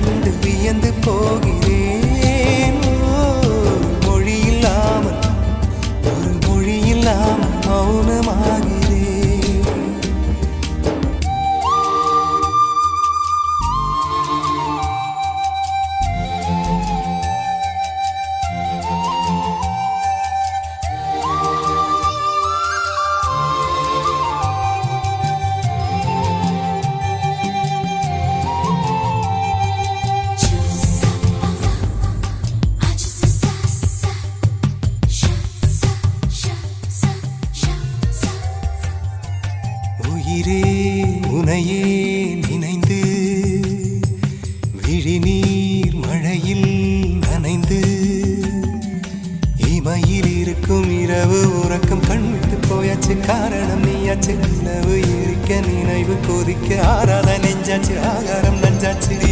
கண்டு வியந்து போகிறேன். மொழி இல்லாமல் ஒரு மொழி இல்லாமல் மௌனமாகிறேன். உயிரே உனையே நினைந்து விழிநீர் மழையில் நனைந்து இமையில் இருக்கும் இரவு உறக்கம் கண்விட்டு போயாச்சு. காரணம் நீயாச்சு. நிலவு இருக்க நினைவு கொதிக்க ஆறாத நெஞ்சாச்சு. ஆகாரம் நஞ்சாச்சு.